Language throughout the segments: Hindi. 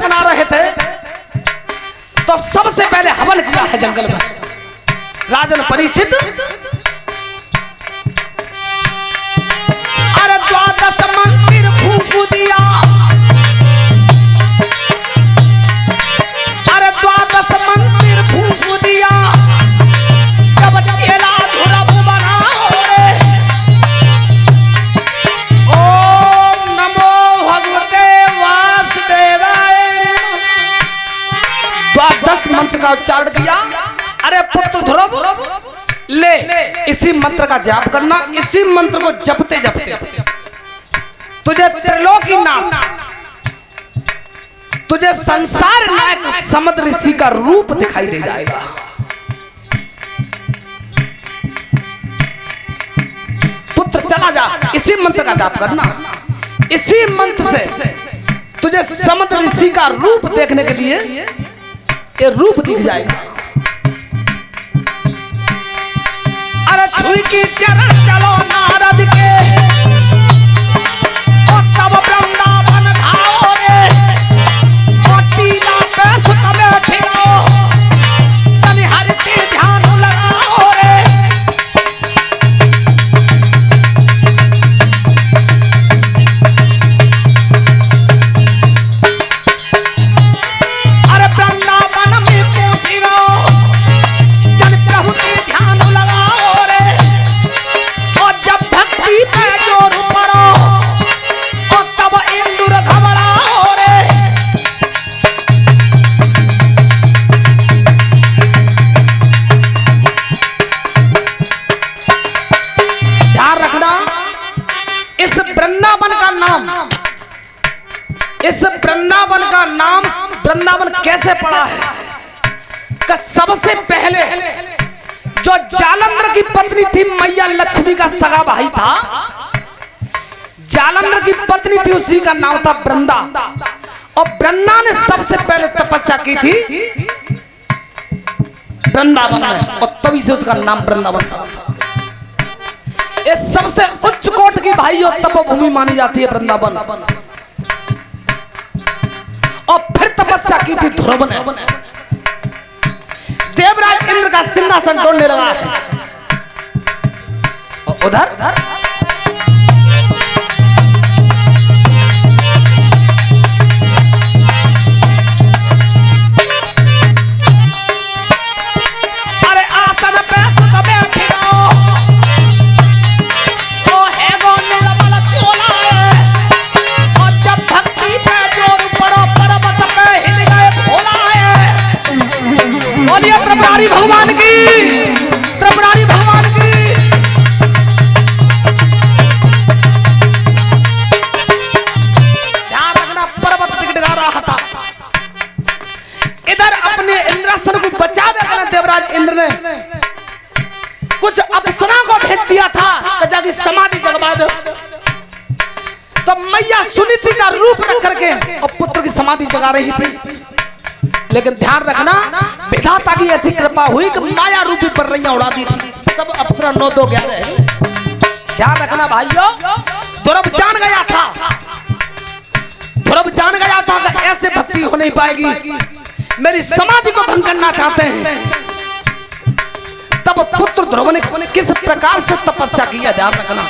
बना रहे थे तो सबसे पहले हवन किया है जंगल में राजन परीक्षित। अरे 12 मंदिर फूंक दिया, अरे 12 मंदिर फूंक दिया, जब चेला धुरब बना रे। ओम नमो भगवते वासुदेवाय। 12 मंत्र का उच्चारण किया। अरे पुत्र ध्रुव ले इसी मंत्र का जाप करना, इसी मंत्र को जपते जपते तुझे त्रिलोकीनाथ, तुझे संसार नायक समुद्र ऋषि का रूप दिखाई दे जाएगा। पुत्र चला जा, इसी मंत्र का जाप करना, इसी मंत्र से तुझे समुद्र ऋषि का रूप देखने के लिए ये रूप दिख जाएगा। अरे छुई की चरण चलो नारद के, और तब वृंदावन धाओ रे। और टीला पे सुत बैठो, चल हरि के ध्यान लगाओ रे। अरे वृंदावन में पहुंचियो, चल प्रभु के ध्यान लगाओ रे। और जब भक्ति पे जोर पड़ो, और तब इंद्र घबराओ रे। ध्यान रखना, इस वृंदावन का नाम, इस वृंदावन का नाम वृंदावन कैसे पड़ा है कि सबसे पहले जो जालंधर की पत्नी थी मैया लक्ष्मी का सगा भाई था, जालंधर की पत्नी थी, उसी का नाम था वृंदा। और वृंदा ने सबसे पहले तपस्या की थी वृंदावन में, और तभी से उसका नाम वृंदावन पड़ा था। ये सबसे उच्च कोट की भाई और तपोभूमि मानी जाती है वृंदावन। और फिर तपस्या की थी ध्रुव ने। देवराज इंद्र का सिंहासन ढूंढने लगा है। और उधर अरे आसन पे सुत बैठो, ओ है गो निर्मल चोला है। और जब भक्ति पे जोर पड़ो, पर्वत पे हिल गए भोला है। बोलिए त्रिपुरारी भगवान की, त्रिपुरारी भगवान की। ध्यान रखना, पर्वत टिकटका रहा था। इधर अपने इंद्रासन को बचावे के लिए देवराज इंद्र ने कुछ अप्सरा को भेज दिया था कि जाके समाधि जगवा दो। तो मैया सुनीति का रूप रख करके और पुत्र की समाधि जगा रही थी। लेकिन ध्यान रखना, विधाता की ऐसी कृपा हुई कि माया रूपी पररैया उड़ा दी थी। सब अप्सरा 9 2 11। ध्यान रखना भाइयों, ध्रुव जान गया था, ध्रुव जान गया था कि ऐसे भक्ति हो नहीं पाएगी, मेरी समाधि को भंग करना चाहते हैं। तब पुत्र ध्रुव ने किस प्रकार से तपस्या की, ध्यान रखना।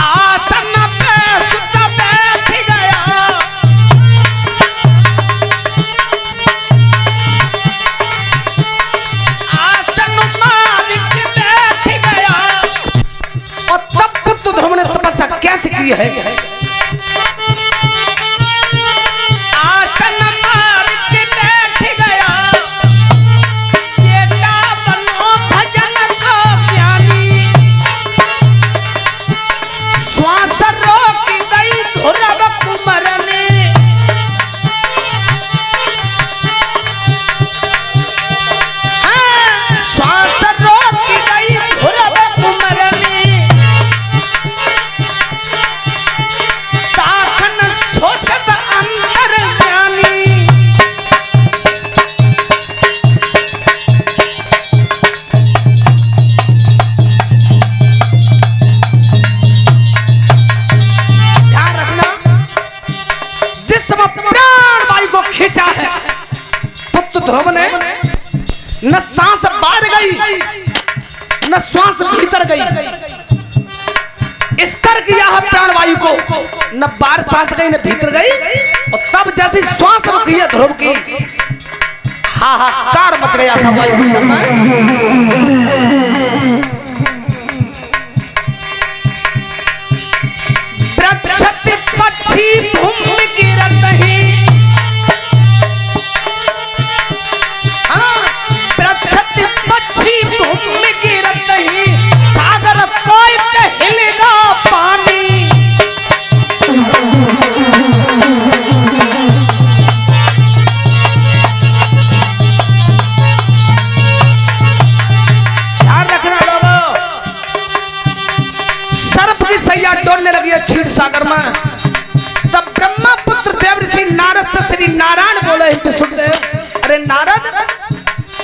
आसन पे सुत बैठ गया, आसन मालिक बैठ गया। और तब पुत्र ध्रुव ने तपस्या कैसे की है। आसन मालिक बैठ गया, बेटा बनो भजन को ज्ञानी। श्वास रोक गई ध्रुव कुंवर ने, श्वास रोक गई ध्रुव कुंवर ने। ध्रुव ने न सांस बाहर गई न श्वास भीतर गई, स्तर किया है प्राणवायु को, न बाहर सांस गई न भीतर गई। और तब जैसी श्वास रुकी है ध्रुव की, हाहाकार मच गया था वायुमंडल में। प्रक्षति पक्षी भूमि गिरत ही, प्रक्षति पक्षी भूमि गिरत ही, सागर कोई हिलेगा पानी। ध्यान रखना लोगों, सर्प की सैया डोलने लगी है क्षीर सागर में। तब ब्रह्मा पुत्र देव ऋषि नारद से श्री नारायण बोले विष्णुदेव, अरे नारद,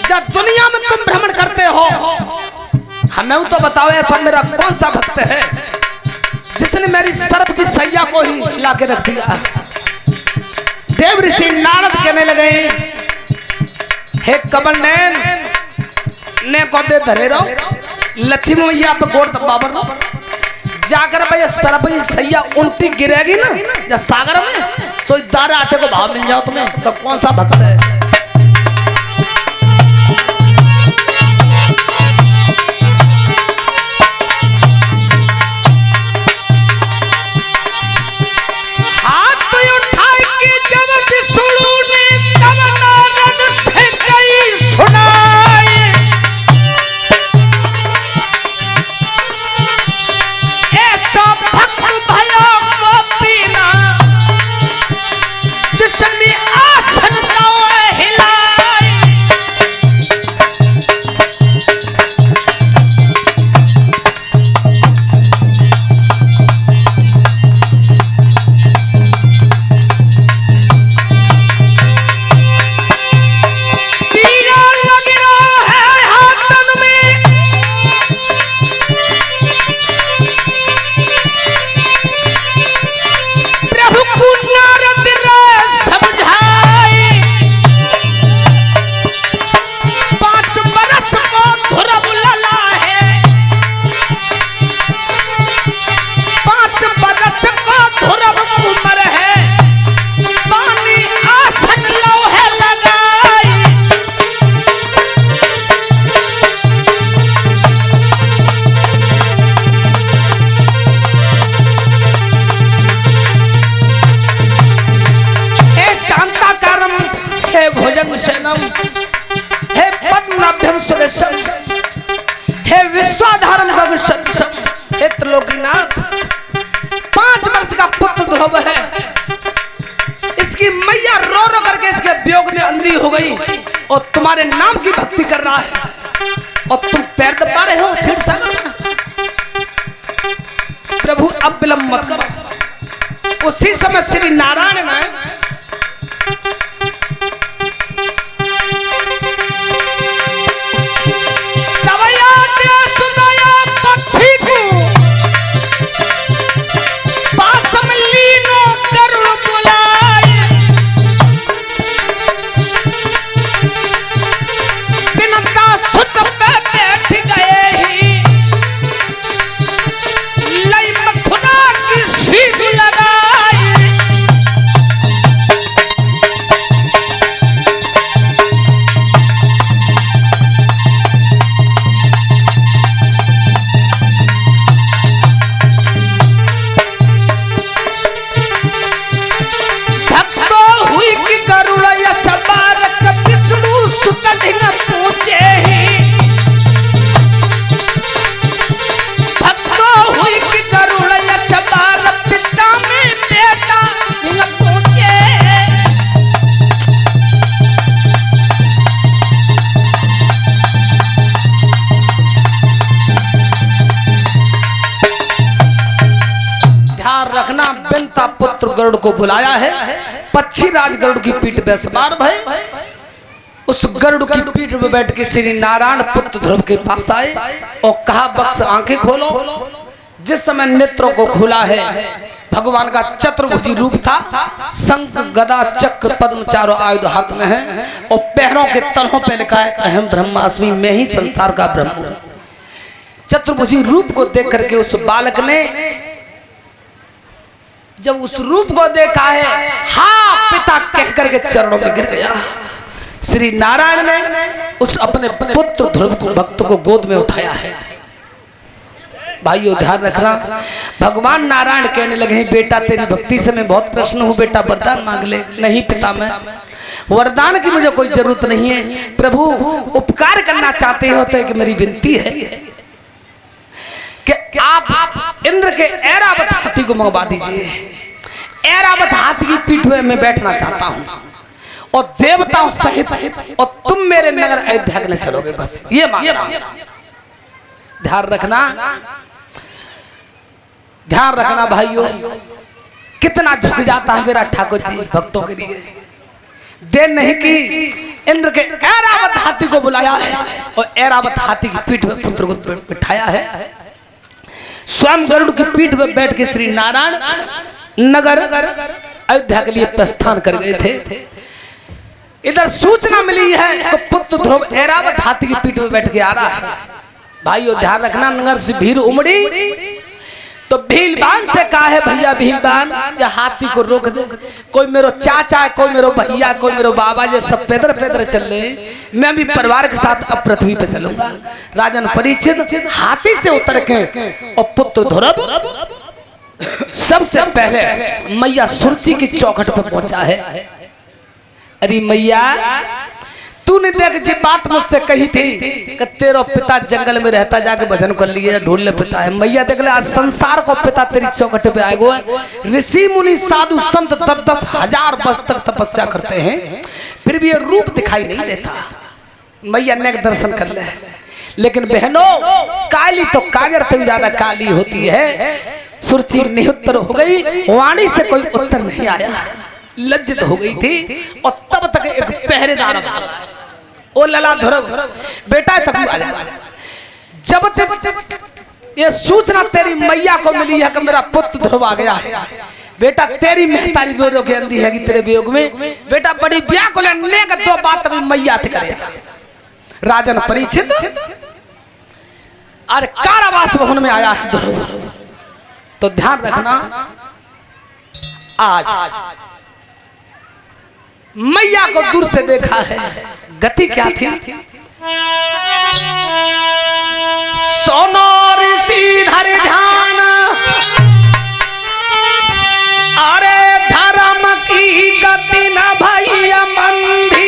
जब दुनिया में तुम भ्रमण करते हो, हमें तो बताओ ऐसा मेरा कौन सा भक्त है जिसने मेरी सर्प की सैया को ही हिला के रख दिया। देव ऋषि नारद कहने लगे, हे कमल नैन ने को दे धरे रहो, लक्ष्मी मैया पे गोड़ दबावर जाकर भैया सर्प की सैया उल्टी गिरेगी ना या सागर में, सो दारे आटे को भाव मिल जाओ तुम्हें, तो कौन सा भक्त है। हे विश्वाधारम गगु सत्सम, हे त्रिलोकीनाथ, 5 वर्ष का पुत्र ध्रुव है, इसकी मैया रो रो करके इसके वियोग में अंधी हो गई और तुम्हारे नाम की भक्ति कर रहा है और तुम पैर दबा रहे हो क्षीर सागर में। प्रभु अब विलंब मत करो। उसी समय श्री नारायण ने रखना, बिनता पुत्र गरुड़ को बुलाया है, पक्षी राज गरुड़ की पीठ पे सवार भय, उस गरुड़ की पीठ पे बैठ के श्री नारायण पुत्र ध्रुव के पास आए और कहा, बक्स आंखें खोलो। जिस समय नेत्रों को खुला है भगवान का चतुर्भुजी रूप था। शंख गदा चक्र पद्म चारों आयुध हाथ में है और पैरों के तलों पे लिखा है अहम ब्रह्मास्मि, मैं ही संसार का ब्रह्म हूं। चतुर्भुजी रूप को देख करके उस बालक ने जब उस रूप को देखा है, हाँ पिता कह करके चरणों में गिर गया। श्री नारायण ने उस अपने पुत्र ध्रुव को भक्त को गोद में उठाया है। भाइयों ध्यान रखना, भगवान नारायण कहने लगे बेटा तेरी भक्ति से मैं बहुत प्रसन्न हूँ, बेटा वरदान मांग ले। नहीं पिता, मैं वरदान की मुझे कोई जरूरत नहीं है। प्रभु उपकार करना चाहते हो तो मेरी विनती है कि आप इंद्र के ऐरावत हाथी को मंगवा दीजिए। ऐरावत हाथी की पीठ में मैं बैठना चाहता हूँ और देवताओं सहित और तुम मेरे नगर अयोध्या के लिए चलोगे, बस ये मांग रहा हूं। ध्यान रखना, ध्यान रखना भाइयों, कितना झुक जाता है मेरा ठाकुर जी भक्तों के लिए। देर नहीं कि इंद्र के ऐरावत हाथी को बुलाया है और ऐरावत हाथी की पीठ में पुत्र को बिठाया है। स्वयं गरुड़ की पीठ में बैठ के श्री नारायण नगर अयोध्या के लिए प्रस्थान कर गए थे। इधर सूचना मिली है तो पुत्र ध्रुव ऐरावत हाथी की पीठ में बैठ के आ रहा है। भाइयों ध्यान रखना, नगर से भीड़ उमड़ी तो भीलबान से कहा है भैया भीलबान या हाथी को रोक दे। कोई मेरो चाचा है, कोई मेरो भैया, कोई मेरो बाबा, जो सब पैदल पैदल चल रहे, मैं भी परिवार के साथ अब पृथ्वी पे चलूंगा। राजन परीक्षित हाथी से उतर के और पुत्र ध्रुव सबसे पहले मैया सुरची की चौखट पर पहुंचा है। अरे मैया, तूने देख जी बात मुझसे कही थी कि तेरा पिता जंगल में रहता, जाके भजन कर लिए, ढूंढ ले पिता है। मैया देख ले, आज संसार को पिता तेरी चौखट पे आए हुए। ऋषि मुनि साधु संत 10-10 हजार वर्ष तक तपस्या करते हैं, फिर भी ये रूप दिखाई नहीं देता। मैया ने दर्शन कर ले। लेकिन बहनों, काली तो कागर से ज्यादा काली होती है। सुरची निहुत्तर हो गई, वाणी से कोई उत्तर नहीं आया, लज्जित हो गई थी। और तब तक एक पहरेदार ओ लला ध्रुव बेटा तक आ जा। जब तक ये सूचना तेरी मैया को मिली है कि मेरा पुत्र ध्रुव आ गया है, बेटा तेरी महतारी रो रो के अंधी है कि तेरे वियोग में बेटा बड़ी व्याकुल नेक दो बात अभी मैया थे करे। राजन परीक्षित और कारावास भवन में आया है ध्रुव। तो ध्यान रखना, आज मैया को दूर से देखा है, गति क्या थी? सोनोर सीधर ध्यान, अरे धर्म की गति न भैया मंदी।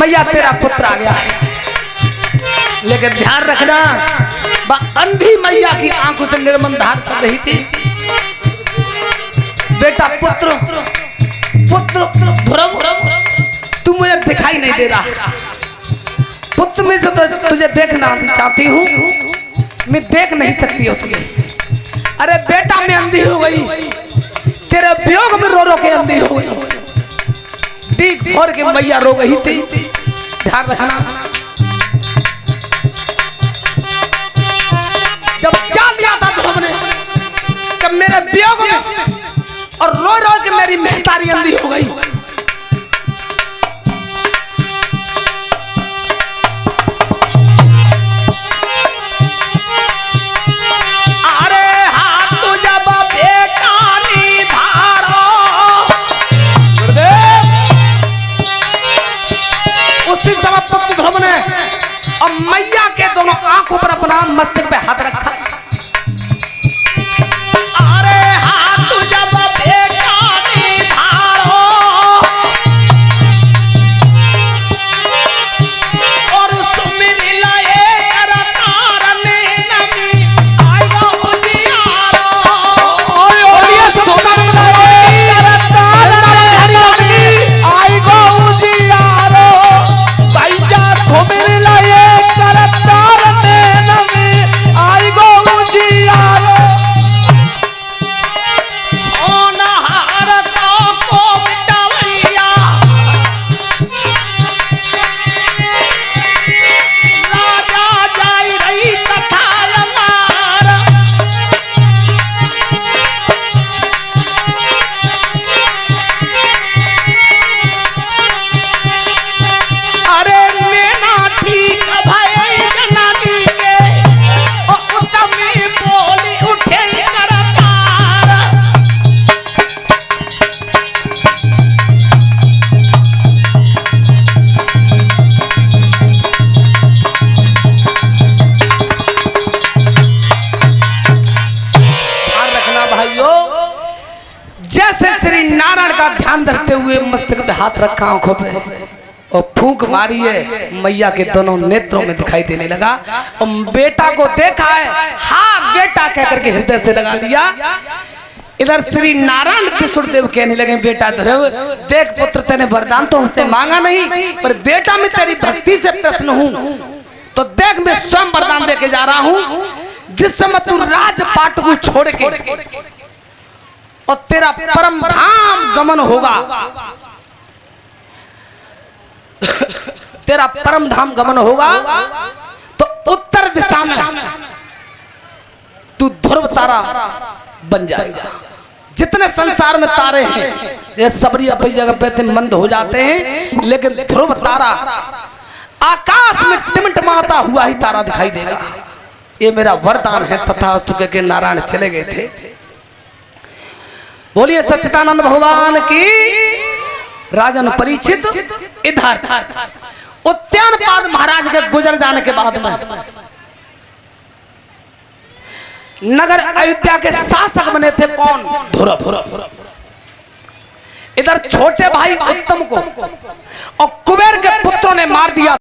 मैया तेरा पुत्र आ गया। लेकिन ध्यान रखना, अंधी मैया की आंखों से निर्मल धार चल रही थी। बेटा पुत्र पुत्र ध्रुव, तू मुझे दिखाई नहीं दे रहा। पुत्र में से तो तुझे देखना चाहती हूँ, मैं देख नहीं सकती हो तुझे। अरे बेटा मैं अंधी हो गई, तेरे वियोग में रो रो के अंधी हो गई। दीख भर के मैया रो गई थी। ध्यान रखना, जब जान लिया था ध्रुव ने कि मेरे वियोग में और रो रो के मेरी महतारी अंधी हो गई। अरे हाँ तू जब बेकानी धारो, उसी समय पुत्र ध्रुव ने और मैया के दोनों आंखों पर अपना मस्तक पे हाथ रखा। अरे हाँ तू जब बेकानी धारो और सुमिर लाए कर तारने नमी आएगा उजियारो। बोलिए सोना लाए कर तारने नमी आएगा उजियारो। भैया सुमिर लाए कर तारने नमी आएगा उजियारो। सोना हार को मिटावैया राजा जाई रही कथा मार। अरे मैना ठीक भई जनानी के ओ उत्तमी बोली उठे कर पार। ध्यान रखना भाइयों, जैसे श्री नारायण का ध्यान धरते हुए मस्तक पे हाथ रखा आंखों पे और फूंक मारी है, मैया के दोनों नेत्रों में दिखाई देने लगा। और बेटा को देखा है, हाँ बेटा कहकर के हृदय से लगा लिया। इधर श्री नारायण विष्णुदेव कहने लगे, बेटा ध्रुव देख पुत्र, तेने वरदान तो हमसे मांगा नहीं, पर बेटा मैं तेरी भक्ति से प्रसन्न हूँ, तो देख मैं स्वयं वरदान देके जा रहा हूँ। जिस समय तू राजपाट को छोड़ के और तेरा परम धाम गमन होगा, तेरा परम धाम गमन होगा, तो उत्तर दिशा में तू ध्रुव तारा बन जाएगा। जितने संसार में तारे हैं ये सबरी अपनी जगह पे मंद हो जाते हैं, लेकिन ध्रुव तारा आकाश में टिमटिमाता हुआ ही तारा दिखाई देगा। ये मेरा वरदान है। तथास्तु कह के नारायण चले गए थे। बोलिए सच्चिदानंद भगवान की। राजन परीक्षित इधर उद्यानपाद महाराज के गुजर जाने के बाद में नगर अयोध्या के शासक बने थे कौन? ध्रुव। इधर छोटे भाई उत्तम को और कुबेर के पुत्रों ने मार दिया।